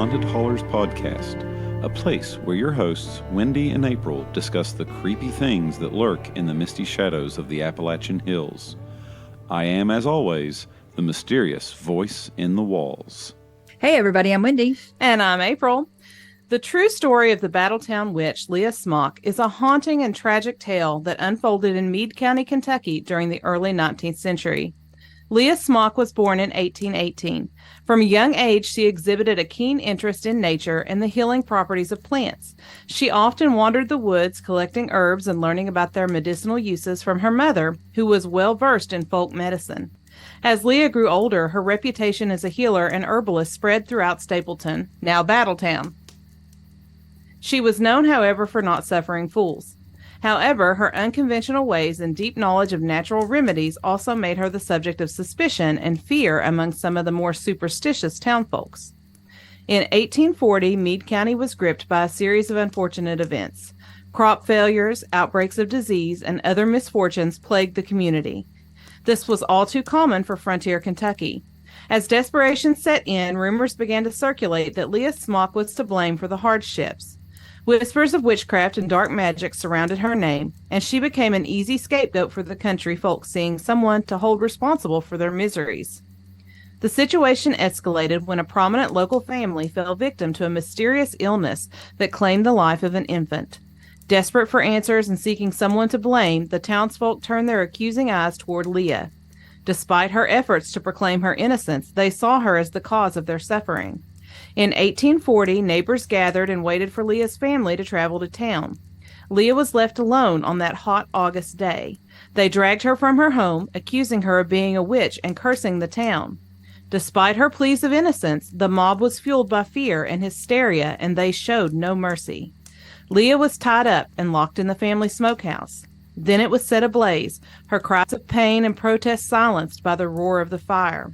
Haunted Hollers podcast, a place where your hosts, Wendy and April, discuss the creepy things that lurk in the misty shadows of the Appalachian Hills. I am, as always, the mysterious voice in the walls. Hey everybody, I'm Wendy. And I'm April. The true story of the Battletown witch, Leah Smock, is a haunting and tragic tale that unfolded in Meade County, Kentucky during the early 19th century. Leah Smock was born in 1818. From a young age, she exhibited a keen interest in nature and the healing properties of plants. She often wandered the woods, collecting herbs and learning about their medicinal uses from her mother, who was well versed in folk medicine. As Leah grew older, her reputation as a healer and herbalist spread throughout Stapleton, now Battletown. She was known, however, for not suffering fools. However, her unconventional ways and deep knowledge of natural remedies also made her the subject of suspicion and fear among some of the more superstitious townfolks. In 1840, Meade County was gripped by a series of unfortunate events. Crop failures, outbreaks of disease, and other misfortunes plagued the community. This was all too common for frontier Kentucky. As desperation set in, rumors began to circulate that Leah Smock was to blame for the hardships. Whispers of witchcraft and dark magic surrounded her name, and she became an easy scapegoat for the country folk seeing someone to hold responsible for their miseries. The situation escalated when a prominent local family fell victim to a mysterious illness that claimed the life of an infant. Desperate for answers and seeking someone to blame, the townsfolk turned their accusing eyes toward Leah. Despite her efforts to proclaim her innocence, they saw her as the cause of their suffering. In 1840, neighbors gathered and waited for Leah's family to travel to town. Leah was left alone on that hot August day. They dragged her from her home, accusing her of being a witch and cursing the town. Despite her pleas of innocence, the mob was fueled by fear and hysteria, and they showed no mercy. Leah was tied up and locked in the family smokehouse. Then it was set ablaze, her cries of pain and protest silenced by the roar of the fire.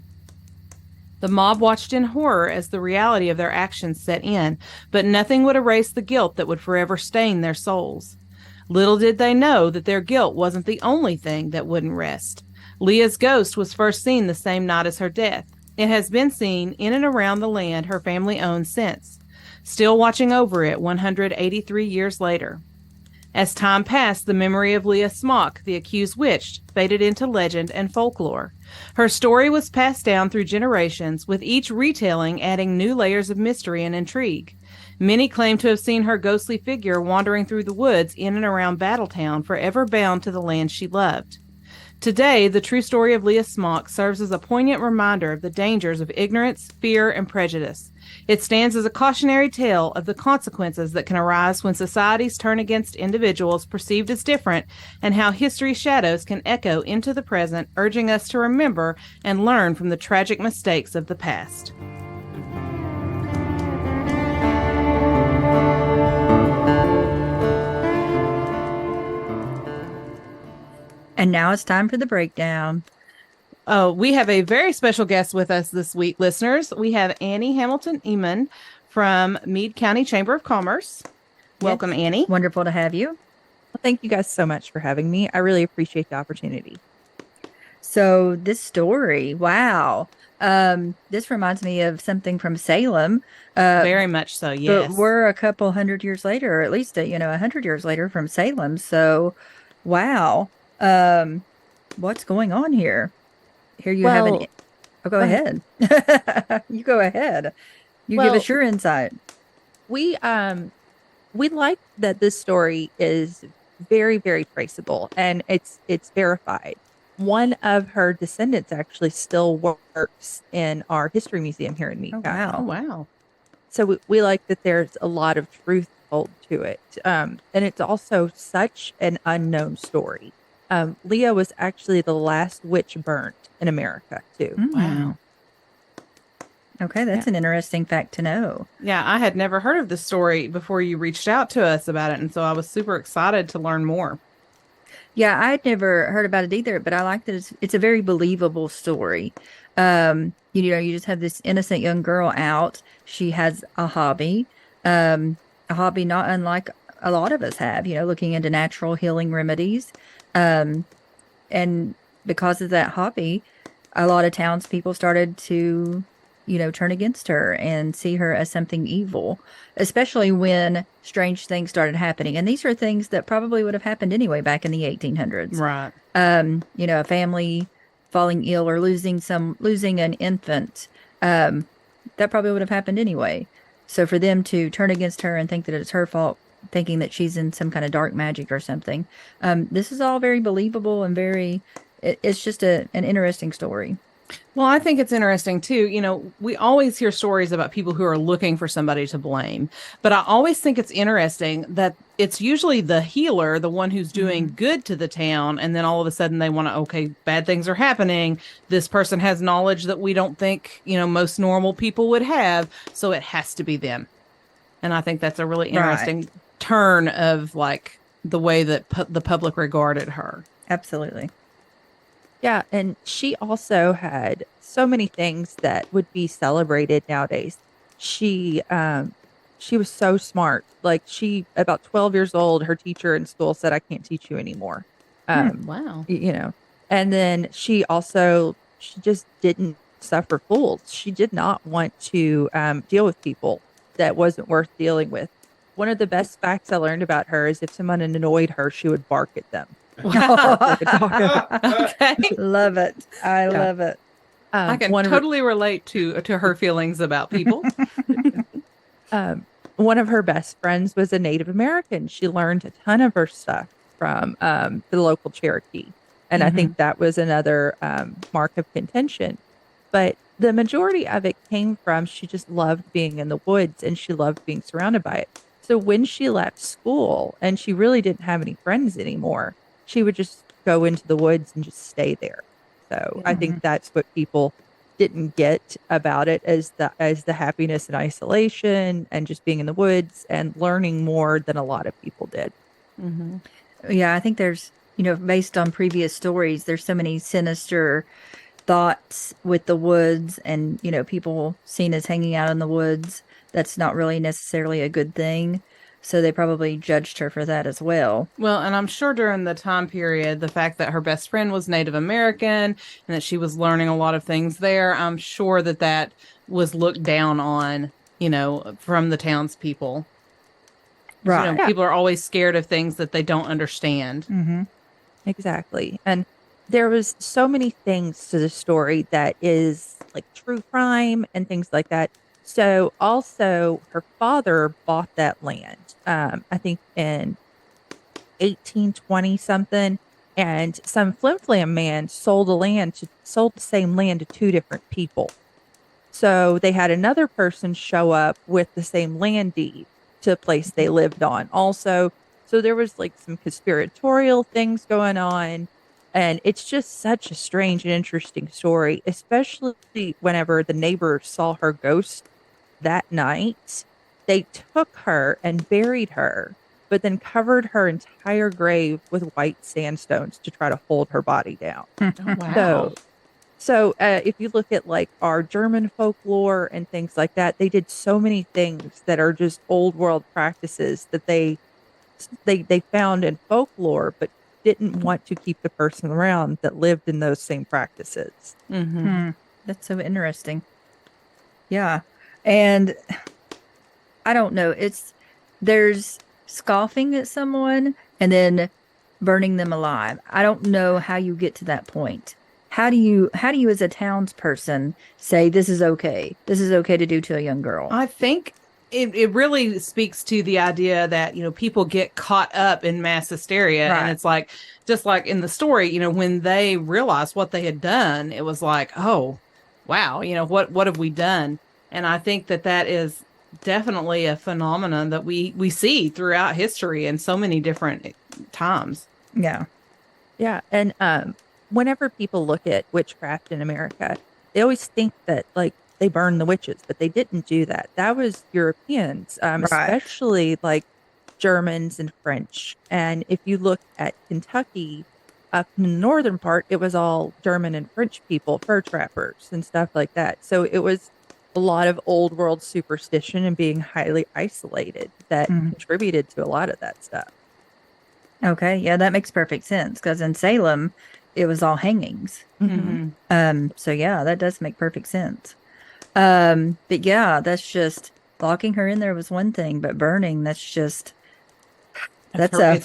The mob watched in horror as the reality of their actions set in, but nothing would erase the guilt that would forever stain their souls. Little did they know that their guilt wasn't the only thing that wouldn't rest. Leah's ghost was first seen the same night as her death. It has been seen in and around the land her family owns since, still watching over it 183 years later. As time passed, the memory of Leah Smock, the accused witch, faded into legend and folklore. Her story was passed down through generations, with each retelling adding new layers of mystery and intrigue. Many claim to have seen her ghostly figure wandering through the woods in and around Battletown, forever bound to the land she loved. Today, the true story of Leah Smock serves as a poignant reminder of the dangers of ignorance, fear, and prejudice. It stands as a cautionary tale of the consequences that can arise when societies turn against individuals perceived as different, and how history's shadows can echo into the present, urging us to remember and learn from the tragic mistakes of the past. And now it's time for the breakdown. We have a very special guest with us this week, listeners. We have Annie Hamilton Eman from Meade County Chamber of Commerce. Welcome, Yes. Annie. Wonderful to have you. Well, thank you guys so much for having me. I really appreciate the opportunity. So this story, wow. This reminds me of something from Salem. Very much so, yes. But we're a couple hundred years later, or at least, 100 years later from Salem. So, wow. What's going on here? Here you have an... Oh, go ahead. You go ahead. You give us your insight. We like that this story is very, very traceable, and it's verified. One of her descendants actually still works in our history museum here in Meade County. Wow. Oh, wow. So we like that there's a lot of truth told to it. And it's also such an unknown story. Leah was actually the last witch burnt in America, too. Wow. Okay, that's an interesting fact to know. Yeah, I had never heard of this story before you reached out to us about it, and so I was super excited to learn more. Yeah, I'd never heard about it either, but I like that it's a very believable story. You just have this innocent young girl out. She has a hobby not unlike a lot of us have, looking into natural healing remedies. And because of that hobby, a lot of townspeople started to, turn against her and see her as something evil, especially when strange things started happening. And these are things that probably would have happened anyway back in the 1800s. Right. A family falling ill or losing an infant, that probably would have happened anyway. So for them to turn against her and think that it's her fault, thinking that she's in some kind of dark magic or something, this is all very believable and it's just an interesting story. Well, I think it's interesting too. We always hear stories about people who are looking for somebody to blame, but I always think it's interesting that it's usually the healer, the one who's doing good to the town. And then all of a sudden they want to, okay, bad things are happening. This person has knowledge that we don't think, most normal people would have. So it has to be them. And I think that's a really interesting turn of like the way that the public regarded her. Absolutely. Yeah, and she also had so many things that would be celebrated nowadays. She was so smart. Like about 12 years old, her teacher in school said, "I can't teach you anymore." Wow. And then she just didn't suffer fools. She did not want to deal with people that wasn't worth dealing with. One of the best facts I learned about her is if someone annoyed her, she would bark at them. Okay. Love it. I love it. I can totally relate to her feelings about people. One of her best friends was a Native American. She learned a ton of her stuff from the local Cherokee. And I think that was another mark of contention. But the majority of it came from she just loved being in the woods and she loved being surrounded by it. So when she left school and she really didn't have any friends anymore, she would just go into the woods and just stay there. So I think that's what people didn't get about it as the happiness and isolation and just being in the woods and learning more than a lot of people did. Mm-hmm. Yeah, I think there's, based on previous stories, there's so many sinister thoughts with the woods and, people seen as hanging out in the woods. That's not really necessarily a good thing. So they probably judged her for that as well. Well, and I'm sure during the time period, the fact that her best friend was Native American and that she was learning a lot of things there, I'm sure that was looked down on, from the townspeople. Right. People are always scared of things that they don't understand. Mm-hmm. Exactly. And there was so many things to the story that is like true crime and things like that. So also her father bought that land, I think in 1820 something, and some flim-flam man sold the same land to two different people. So they had another person show up with the same land deed to a place they lived on also. So there was like some conspiratorial things going on. And it's just such a strange and interesting story, especially whenever the neighbors saw her ghost that night. They took her and buried her, but then covered her entire grave with white sandstones to try to hold her body down. Oh, wow. So if you look at like our German folklore and things like that, they did so many things that are just old world practices that they found in folklore, but didn't want to keep the person around that lived in those same practices. Mm-hmm. That's so interesting. Yeah. And I don't know, there's scoffing at someone and then burning them alive. I don't know how you get to that point. How do you as a townsperson say this is okay? This is okay to do to a young girl? I think it really speaks to the idea that, people get caught up in mass hysteria. Right. And it's like, just like in the story, when they realized what they had done, it was like, oh, wow, what have we done? And I think that is definitely a phenomenon that we see throughout history in so many different times. Yeah. Yeah. And whenever people look at witchcraft in America, they always think that like they burned the witches, but they didn't do that. That was Europeans, especially like Germans and French. And if you look at Kentucky, up in the northern part, it was all German and French people, fur trappers and stuff like that. So it was a lot of old world superstition and being highly isolated that contributed to a lot of that stuff. Okay. Yeah, that makes perfect sense because in Salem, it was all hangings. Mm-hmm. So yeah, that does make perfect sense. But yeah, that's just locking her in there was one thing, but burning, that's It's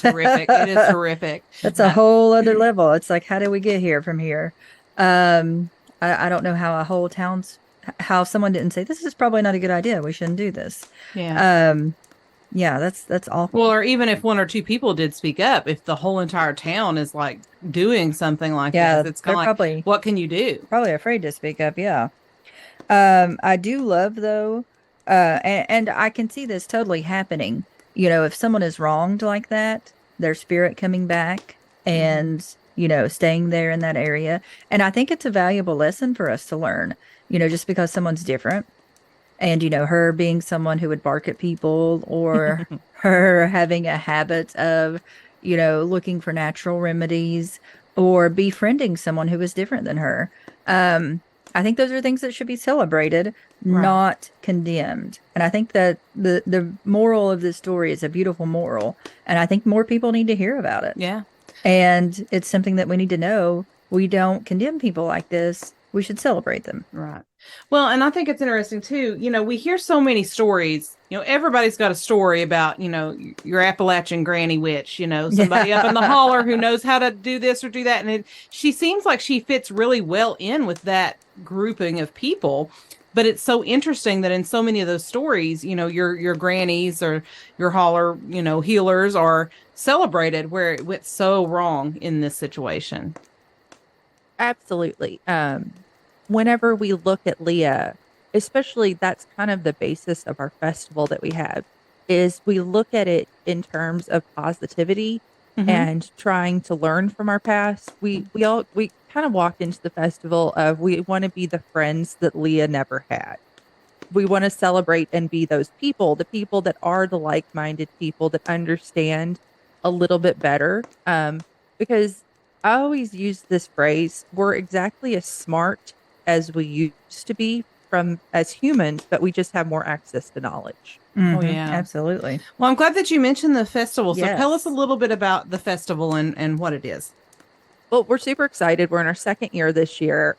horrific. It is horrific. that's a whole other level. It's like, how did we get here from here? I don't know how how someone didn't say, this is probably not a good idea. We shouldn't do this. Yeah. Yeah, that's awful. Well, or even if one or two people did speak up, if the whole entire town is like doing something like this, it's kind of like, probably, what can you do? Probably afraid to speak up. Yeah. I do love though, and I can see this totally happening. If someone is wronged like that, their spirit coming back and, staying there in that area. And I think it's a valuable lesson for us to learn, just because someone's different. And, her being someone who would bark at people or her having a habit of, looking for natural remedies or befriending someone who was different than her. I think those are things that should be celebrated, not condemned. And I think that the moral of this story is a beautiful moral. And I think more people need to hear about it. Yeah. And it's something that we need to know. We don't condemn people like this. We should celebrate them. Right. Well, and I think it's interesting too. We hear so many stories. Everybody's got a story about, your Appalachian granny witch, somebody up in the holler who knows how to do this or do that. And she seems like she fits really well in with that grouping of people. But it's so interesting that in so many of those stories, your grannies or your holler, healers are celebrated, where it went so wrong in this situation. Absolutely. Whenever we look at Leah, especially that's kind of the basis of our festival that we have, is we look at it in terms of positivity and trying to learn from our past. We kind of walked into the festival of, we want to be the friends that Leah never had. We want to celebrate and be those people, the people that are the like-minded people that understand a little bit better. Because I always use this phrase, we're exactly as smart as we used to be as humans, but we just have more access to knowledge. Oh, yeah. Absolutely. Well, I'm glad that you mentioned the festival. So Yes. tell us a little bit about the festival and what it is. Well, we're super excited. We're in our second year this year.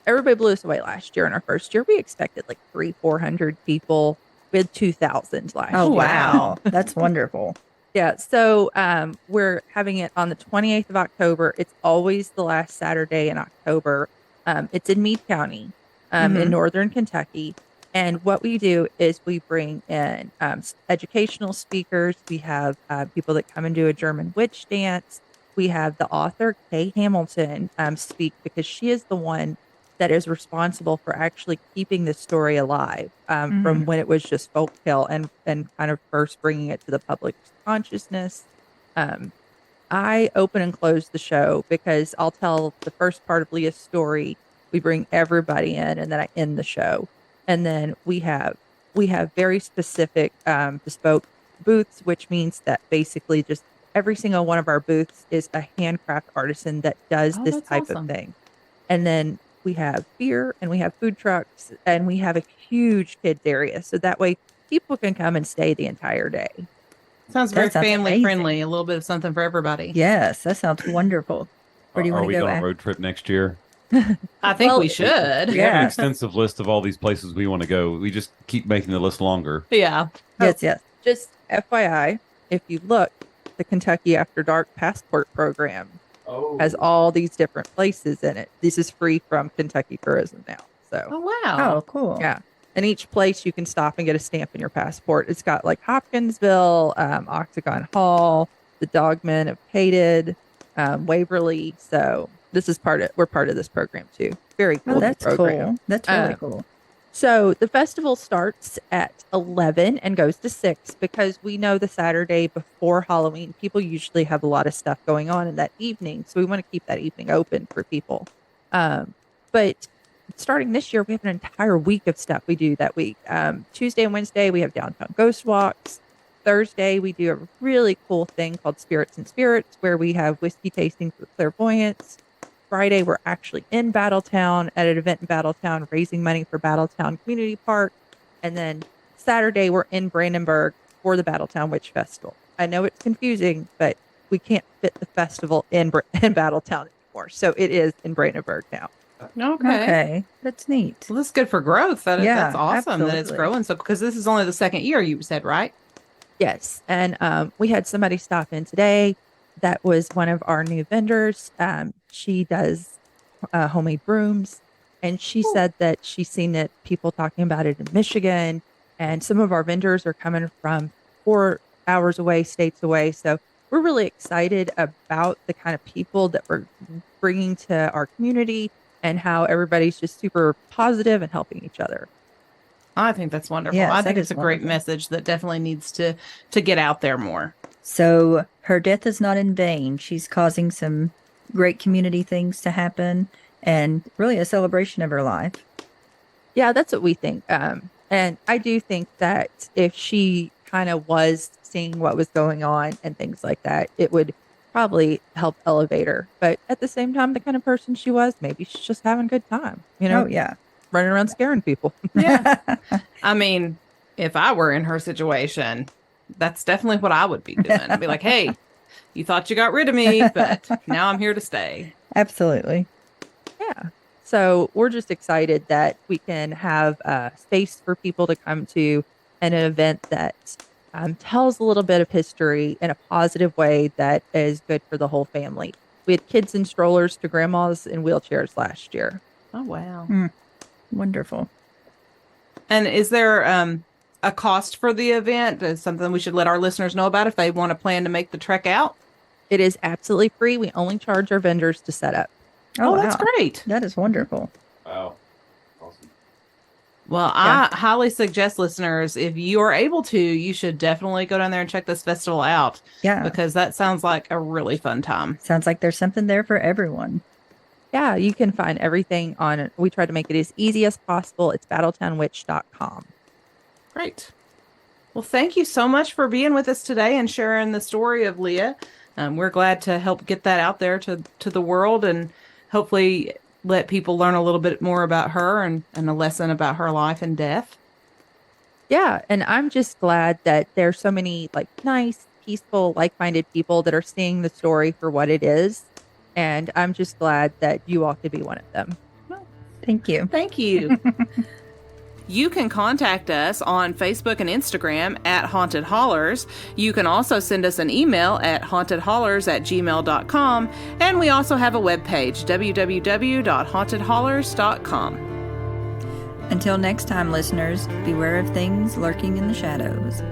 Everybody blew us away last year. In our first year, we expected like 400 people. We had 2,000 last year. Oh, wow. That's wonderful. Yeah. So we're having it on the 28th of October. It's always the last Saturday in October. It's in Meade County in northern Kentucky. And what we do is we bring in educational speakers. We have people that come and do a German witch dance. We have the author, Kay Hamilton, speak, because she is the one that is responsible for actually keeping the story alive from when it was just folktale and kind of first bringing it to the public consciousness. I open and close the show because I'll tell the first part of Leah's story. We bring everybody in, and then I end the show. And then we have very specific bespoke booths, which means that basically just every single one of our booths is a handcraft artisan that does this type of thing. And then we have beer and we have food trucks and we have a huge kids area. So that way people can come and stay the entire day. Sounds very family friendly. A little bit of something for everybody. Yes, that sounds wonderful. Where do you want to go? Are we going on a road trip next year? I think we should. We have an extensive list of all these places we want to go. We just keep making the list longer. Yeah. Yes. Just FYI, if you look, the Kentucky After Dark Passport Program has all these different places in it. This is free from Kentucky Tourism now. So. Oh, wow. Oh, cool. Yeah. And each place you can stop and get a stamp in your passport. It's got like Hopkinsville, Octagon Hall, the Dogmen of Cited, Waverly. So this is we're part of this program too. Very cool. Oh, that's program. cool. That's really cool. So the festival starts at 11 and goes to 6 because we know the Saturday before Halloween, people usually have a lot of stuff going on in that evening. So we want to keep that evening open for people. But starting this year, we have an entire week of stuff we do that week. Tuesday and Wednesday, we have downtown ghost walks. Thursday, we do a really cool thing called Spirits and Spirits, where we have whiskey tastings with clairvoyance. Friday, we're actually in Battletown at an event in Battletown, raising money for Battletown Community Park. And then Saturday, we're in Brandenburg for the Battletown Witch Festival. I know it's confusing, but we can't fit the festival in Battletown anymore. So it is in Brandenburg now. Okay. That's neat. Well, that's good for growth. Yeah, That's awesome that it's absolutely. growing. So, because this is only the second year, you said, right? Yes. And we had somebody stop in today that was one of our new vendors. She does homemade brooms. And she said that she's seen it, people talking about it in Michigan. And some of our vendors are coming from 4 hours away, states away. So we're really excited about the kind of people that we're bringing to our community and how everybody's just super positive and helping each other. I think that's wonderful. Yes, I think that it's is a great wonderful. message that definitely needs to get out there more. So her death is not in vain. She's causing some great community things to happen and really a celebration of her life. Yeah, that's what we think. And I do think that if she kind of was seeing what was going on and things like that, it would probably help elevate her. But at the same time, the kind of person she was, maybe she's just having a good time, Oh, yeah. running around scaring people. Yeah. I mean, if I were in her situation, that's definitely what I would be doing. I'd be like, hey, you thought you got rid of me, but now I'm here to stay. Absolutely. Yeah. So we're just excited that we can have space for people to come to and an event that tells a little bit of history in a positive way that is good for the whole family. We had kids in strollers to grandmas in wheelchairs last year. Oh, wow. Wonderful. And is there a cost for the event? Is something we should let our listeners know about if they want to plan to make the trek out? It is absolutely free. We only charge our vendors to set up. Oh, that's wow. great. That is wonderful. Wow. Awesome. Well, Yeah. I highly suggest listeners, if you are able to, you should definitely go down there and check this festival out. Yeah. Because that sounds like a really fun time. Sounds like there's something there for everyone. Yeah, you can find everything on, we try to make it as easy as possible. It's battletownwitch.com. Great. Well, thank you so much for being with us today and sharing the story of Leah. We're glad to help get that out there to the world and hopefully let people learn a little bit more about her and a lesson about her life and death. Yeah, and I'm just glad that there's so many nice, peaceful, like-minded people that are seeing the story for what it is. And I'm just glad that you all could be one of them. Thank you. Thank you. You can contact us on Facebook and Instagram at Haunted Hollers. You can also send us an email at hauntedhollers@gmail.com. And we also have a webpage, www.hauntedhollers.com. Until next time, listeners, beware of things lurking in the shadows.